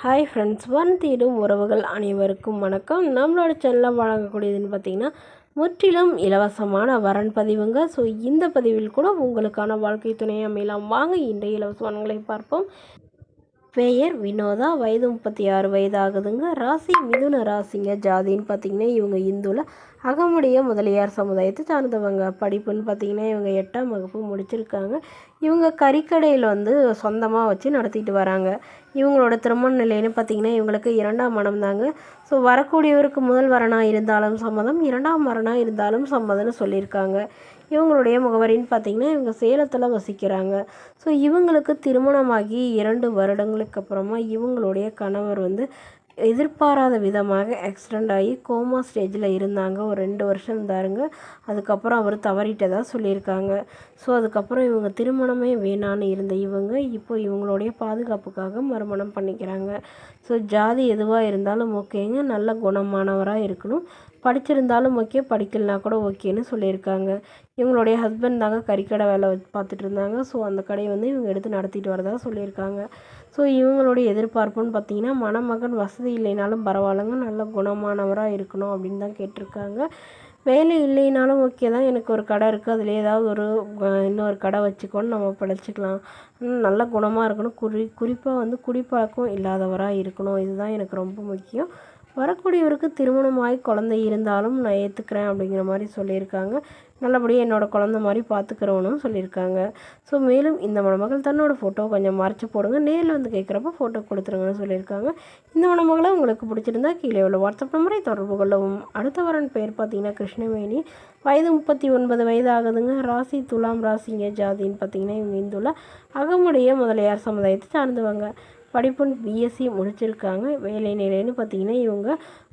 Hi friends, வன் தேடும் உறவுகள் அனைவருக்கும் வணக்கம். நம்மளோட சேனலில் வழங்கக்கூடியதுன்னு பார்த்திங்கன்னா முற்றிலும் இலவசமான வரன் பதிவுங்க. ஸோ இந்த பதிவில் கூட உங்களுக்கான வாழ்க்கை துணையை அமையலாம். வாங்க இன்றைய இலவச வரன்களை பார்ப்போம். பெயர் வினோதா, வயது 36 வயது ஆகுதுங்க. ராசி மிதுன ராசிங்க. ஜாதின்னு பார்த்திங்கன்னா இவங்க இந்துவில் அகமுடைய முதலியார் சமுதாயத்தை சார்ந்தவங்க. படிப்புன்னு பார்த்திங்கன்னா இவங்க 8ஆம் வகுப்பு முடிச்சிருக்காங்க. இவங்க கறிக்கடையில் சொந்தமாக வச்சு நடத்திட்டு வராங்க. இவங்களோட திருமண நிலைன்னு பார்த்திங்கன்னா இவங்களுக்கு 2ஆம் மனம் தாங்க. ஸோ வரக்கூடியவருக்கு முதல் வரனாக இருந்தாலும் சம்மதம், 2ஆம் வரனாக இருந்தாலும் சம்மதம்னு சொல்லியிருக்காங்க. இவங்களுடைய முகவரின்னு பார்த்திங்கன்னா இவங்க சேலத்தில் வசிக்கிறாங்க. ஸோ இவங்களுக்கு திருமணமாகி 2 வருடங்களுக்கு அப்புறமா இவங்களுடைய கணவர் எதிர்பாராத விதமாக ஆக்சிடெண்ட் ஆகி கோமா ஸ்டேஜில் இருந்தாங்க. ஒரு 2 வருஷம் இருந்தாருங்க. அதுக்கப்புறம் அவர் தவறிட்டதாக சொல்லியிருக்காங்க. ஸோ அதுக்கப்புறம் இவங்க திருமணமே வேணான்னு இருந்த இவங்க இப்போ இவங்களுடைய பாதுகாப்புக்காக மறுமணம் பண்ணிக்கிறாங்க. ஸோ ஜாதி எதுவாக இருந்தாலும் ஓகேங்க, நல்ல குணமானவராக இருக்கணும், படிச்சிருந்தாலும் ஓகே, படிக்கலனா கூட ஓகேன்னு சொல்லியிருக்காங்க. இவங்களுடைய ஹஸ்பண்ட் தாங்க கறிக்கடை வேலை பார்த்துட்டு இருந்தாங்க. ஸோ அந்த கடையை இவங்க எடுத்து நடத்திட்டு வரதாக சொல்லியிருக்காங்க. ஸோ இவங்களுடைய எதிர்பார்ப்புன்னு பார்த்திங்கன்னா மணமகன் வசதி இல்லைனாலும் பரவாயில்லைங்க, நல்ல குணமானவராக இருக்கணும் அப்படின்னு தான் கேட்டிருக்காங்க. வேலை இல்லைனாலும் ஓகே தான், எனக்கு ஒரு கடை இருக்குது, அதில் ஏதாவது இன்னொரு கடை வச்சுக்கோன்னு நம்ம பிழைச்சிக்கலாம், நல்ல குணமாக இருக்கணும், குறிப்பாக குடிப்பழக்கம் இல்லாதவராக இருக்கணும், இதுதான் எனக்கு ரொம்ப முக்கியம். வரக்கூடியவருக்கு திருமணமாகி குழந்தை இருந்தாலும் நான் ஏற்றுக்கிறேன் அப்படிங்கிற மாதிரி சொல்லியிருக்காங்க. நல்லபடியாக என்னோடய குழந்த மாதிரி பார்த்துக்கிறவனும் சொல்லியிருக்காங்க. ஸோ மேலும் இந்த மணமகள் தன்னோட ஃபோட்டோ கொஞ்சம் மறைச்சி போடுங்க, நேரில் கேட்குறப்ப ஃபோட்டோ கொடுத்துருங்கன்னு சொல்லியிருக்காங்க. இந்த மணமகளை உங்களுக்கு பிடிச்சிருந்தா கீழே உள்ள வாட்ஸ்அப் நம்பரை தொடர்பு கொள்ளவும். அடுத்த வரன் பேர் பார்த்திங்கன்னா கிருஷ்ணவேணி, வயது 39 வயது ஆகுதுங்க. ராசி துலாம் ராசிங்க. ஜாதின்னு பார்த்திங்கன்னா இவங்க இந்துவில் அகமுடைய முதலியார் சமுதாயத்தை சார்ந்தவங்க. படிப்புன்னு பிஎஸ்சி முடிச்சிருக்காங்க. வேலை நிலைன்னு பார்த்திங்கன்னா இவங்க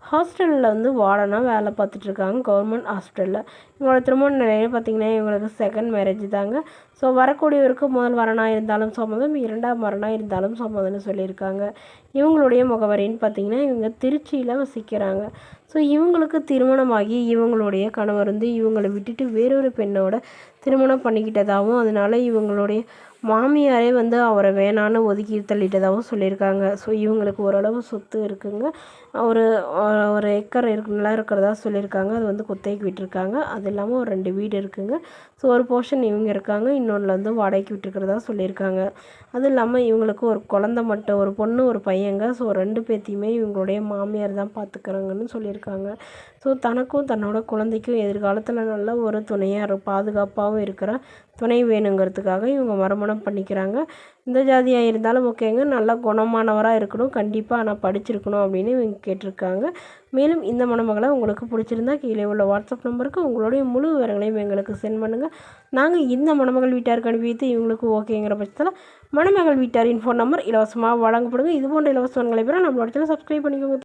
ஹாஸ்டலில் வார்டனாக வேலை பார்த்துட்ருக்காங்க, கவர்மெண்ட் ஹாஸ்டலில். இவங்களோட திருமண நிலைன்னு பார்த்திங்கன்னா இவங்களுக்கு செகண்ட் மேரேஜ் தாங்க. ஸோ வரக்கூடியவருக்கு முதல் வரனாக இருந்தாலும் சம்மதம், 2ஆம் வரனாக இருந்தாலும் சம்மதம்னு சொல்லியிருக்காங்க. இவங்களுடைய முகவரின்னு பார்த்திங்கன்னா இவங்க திருச்சியில் வசிக்கிறாங்க. ஸோ இவங்களுக்கு திருமணமாகி இவங்களுடைய கணவர் இவங்களை விட்டுட்டு வேறொரு பெண்ணோட திருமணம் பண்ணிக்கிட்டதாகவும், அதனால் இவங்களுடைய மாமியாரே அவரை வேணான்னு ஒதுக்கி தள்ளிட்டதாகவும் சொல்லியிருக்காங்க. ஸோ இவங்களுக்கு ஓரளவு சொத்து இருக்குங்க, ஒரு ஏக்கர் நல்லா இருக்கிறதா சொல்லியிருக்காங்க. அது குத்தகைக்கு விட்டுருக்காங்க. அது இல்லாமல் ஒரு 2 வீடு இருக்குங்க. ஸோ ஒரு போர்ஷன் இவங்க இருக்காங்க, இன்னொன்று வாடகைக்கு விட்டுருக்கிறதா சொல்லியிருக்காங்க. அதுவும் இல்லாமல் இவங்களுக்கு ஒரு குழந்த மட்டும், ஒரு பொண்ணு ஒரு பையங்க. ஸோ 2 பேர்த்தையுமே இவங்களுடைய மாமியார் தான் பார்த்துக்கிறாங்கன்னு சொல்லியிருக்காங்க. ஸோ தனக்கும் தன்னோட குழந்தைக்கும் எதிர்காலத்தில் நல்ல ஒரு துணையாக பாதுகாப்பாகவும் இருக்கிற துணை வேணுங்கிறதுக்காக இவங்க மறுமணம் பண்ணிக்கிறாங்க. இந்த ஜாதியாக இருந்தாலும் ஓகேங்க, நல்ல குணமானவராக இருக்கணும் கண்டிப்பாக, ஆனால் படிச்சிருக்கணும் அப்படின்னு இவங்க கேட்டிருக்காங்க. மேலும் இந்த மணமகளை உங்களுக்கு பிடிச்சிருந்தா கீழே உள்ள வாட்ஸ்அப் நம்பருக்கு உங்களுடைய முழு விவரங்களையும் எங்களுக்கு சென்ட் பண்ணுங்கள். நாங்கள் இந்த மணமகள் வீட்டாருக்கு அனுப்பி வைத்து இவங்களுக்கு ஓகேங்கிற பட்சத்தில் மணமகள் வீட்டாரின் ஃபோன் நம்பர் இலவசமாக வழங்கப்படுங்க. இது போன்ற இலவசங்களை பெற நம்மளோட சேனல் சப்ஸ்கிரைப் பண்ணிக்கோங்க.